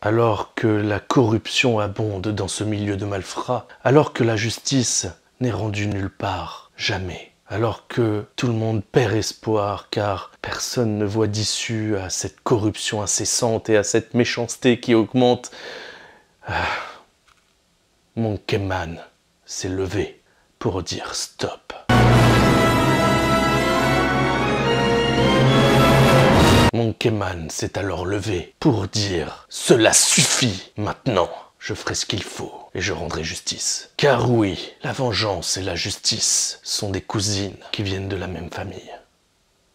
alors que la corruption abonde dans ce milieu de malfrats, alors que la justice n'est rendue nulle part, jamais, alors que tout le monde perd espoir car personne ne voit d'issue à cette corruption incessante et à cette méchanceté qui augmente, Monkey Man s'est levé pour dire stop. Monkey Man s'est alors levé pour dire « Cela suffit maintenant, je ferai ce qu'il faut et je rendrai justice. » Car oui, la vengeance et la justice sont des cousines qui viennent de la même famille.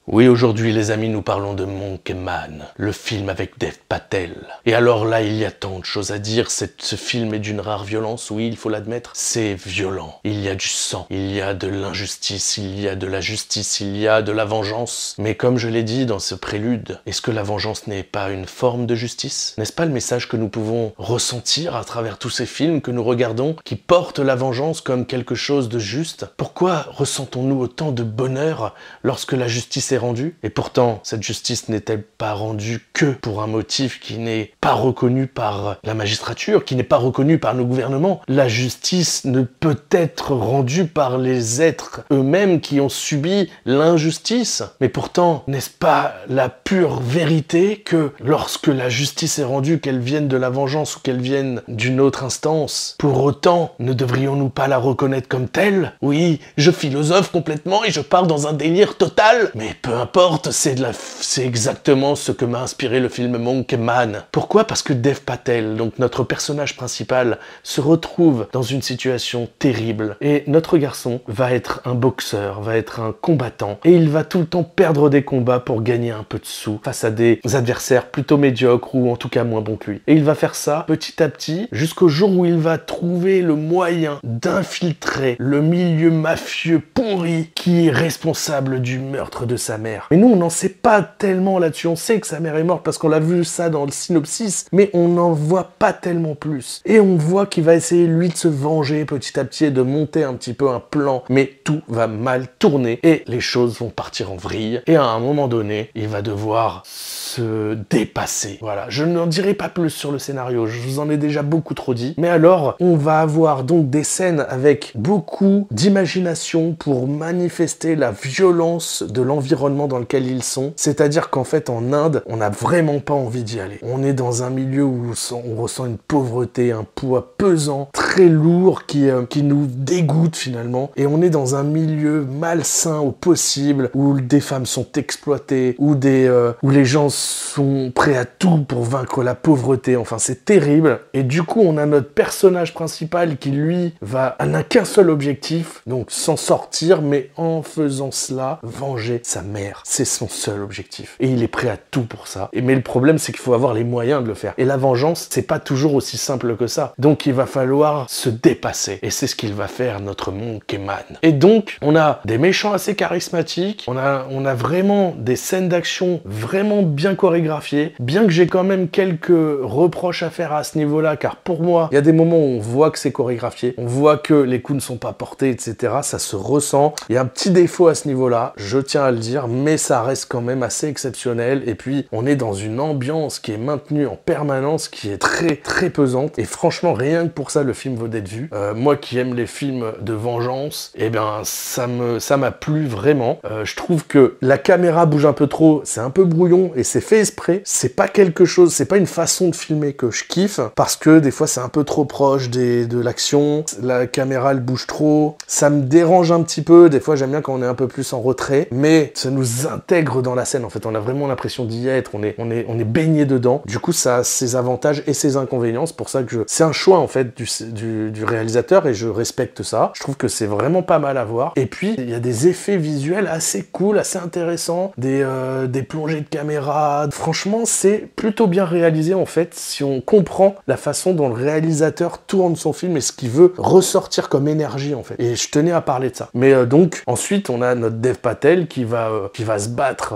Oui, aujourd'hui les amis, nous parlons de Monkey Man, le film avec Dev Patel. Et alors là, il y a tant de choses à dire, ce film est d'une rare violence, oui, il faut l'admettre, c'est violent. Il y a du sang, il y a de l'injustice, il y a de la justice, il y a de la vengeance. Mais comme je l'ai dit dans ce prélude, est-ce que la vengeance n'est pas une forme de justice? N'est-ce pas le message que nous pouvons ressentir à travers tous ces films que nous regardons, qui portent la vengeance comme quelque chose de juste? Pourquoi ressentons-nous autant de bonheur lorsque la justice est rendue? Et pourtant, cette justice n'est-elle pas rendue que pour un motif qui n'est pas reconnu par la magistrature, qui n'est pas reconnu par nos gouvernements? La justice ne peut être rendue par les êtres eux-mêmes qui ont subi l'injustice. Mais pourtant, n'est-ce pas la pure vérité que lorsque la justice est rendue, qu'elle vienne de la vengeance ou qu'elle vienne d'une autre instance, pour autant, ne devrions-nous pas la reconnaître comme telle? Oui, je philosophe complètement et je pars dans un délire total, mais peu importe, c'est exactement ce que m'a inspiré le film Monkey Man. Pourquoi? Parce que Dev Patel, donc notre personnage principal, se retrouve dans une situation terrible. Et notre garçon va être un boxeur, va être un combattant. Et il va tout le temps perdre des combats pour gagner un peu de sous face à des adversaires plutôt médiocres ou en tout cas moins bons que lui. Et il va faire ça petit à petit jusqu'au jour où il va trouver le moyen d'infiltrer le milieu mafieux pourri qui est responsable du meurtre de sa mère. Mais nous, on n'en sait pas tellement là-dessus. On sait que sa mère est morte parce qu'on l'a vu ça dans le synopsis, mais on n'en voit pas tellement plus. Et on voit qu'il va essayer, lui, de se venger petit à petit et de monter un petit peu un plan, mais tout va mal tourner et les choses vont partir en vrille. Et à un moment donné, il va devoir se dépasser. Voilà, je n'en dirai pas plus sur le scénario, je vous en ai déjà beaucoup trop dit. Mais alors, on va avoir donc des scènes avec beaucoup d'imagination pour manifester la violence de l'environnement dans lequel ils sont. C'est-à-dire qu'en fait, en Inde, on n'a vraiment pas envie d'y aller. On est dans un milieu où on ressent une pauvreté, un poids pesant, très lourd, qui nous dégoûte finalement. Et on est dans un milieu malsain au possible, où des femmes sont exploitées, où les gens sont prêts à tout pour vaincre la pauvreté. Enfin, c'est terrible. Et du coup, on a notre personnage principal qui, lui, n'a qu'un seul objectif, donc s'en sortir, mais en faisant cela, venger sa mère. C'est son seul objectif. Et il est prêt à tout pour ça. Mais le problème, c'est qu'il faut avoir les moyens de le faire. Et la vengeance, c'est pas toujours aussi simple que ça. Donc, il va falloir se dépasser. Et c'est ce qu'il va faire, notre Monkey Man. Et donc, on a des méchants assez charismatiques. On a vraiment des scènes d'action vraiment bien chorégraphiées. Bien que j'ai quand même quelques reproches à faire à ce niveau-là, car pour moi, il y a des moments où on voit que c'est chorégraphié. On voit que les coups ne sont pas portés, etc. Ça se ressent. Il y a un petit défaut à ce niveau-là, je tiens à le dire, mais ça reste quand même assez exceptionnel. Et puis, on est dans une ambiance qui est maintenue en permanence, qui est très, très pesante. Et franchement, rien que pour ça, le film vaut d'être vu. Moi qui aime les films de vengeance, eh bien, ça m'a plu vraiment. Je trouve que la caméra bouge un peu trop, c'est un peu brouillon et c'est fait exprès. C'est pas quelque chose, c'est pas une façon de filmer que je kiffe, parce que des fois, c'est un peu trop proche de l'action. La caméra, elle bouge trop. Ça me dérange un petit peu. Des fois, j'aime bien quand on est un peu plus en retrait, mais ça nous intègre dans la scène. En fait, on a vraiment l'impression d'y être. On est baigné dedans. Du coup, ça a ses avantages et ses inconvénients. C'est pour ça que c'est un choix, en fait, du réalisateur et je respecte ça. Je trouve que c'est vraiment pas mal à voir. Et puis, il y a des effets visuels assez cool, assez intéressants. Des plongées de caméra. Franchement, c'est plutôt bien réalisé, en fait, si on comprend la façon dont le réalisateur tourne son film et ce qu'il veut ressortir comme énergie, en fait. Et je tenais à parler de ça. Mais donc, ensuite, on a notre Dev Patel qui va va se battre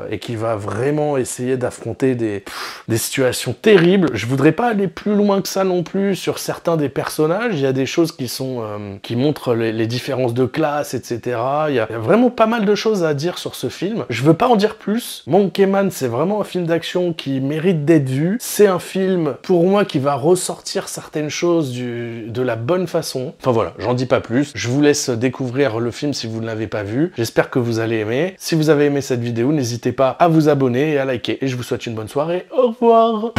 et qui va vraiment essayer d'affronter des situations terribles. Je voudrais pas aller plus loin que ça non plus sur certains des personnages. Il y a des choses qui montrent les différences de classe, etc. Il y a vraiment pas mal de choses à dire sur ce film. Je veux pas en dire plus. Monkey Man, c'est vraiment un film d'action qui mérite d'être vu. C'est un film, pour moi, qui va ressortir certaines choses de la bonne façon. Enfin voilà, j'en dis pas plus. Je vous laisse découvrir le film si vous ne l'avez pas vu. J'espère que vous allez aimer. Si vous avez aimé cette vidéo, n'hésitez pas à vous abonner et à liker. Et je vous souhaite une bonne soirée. Au revoir!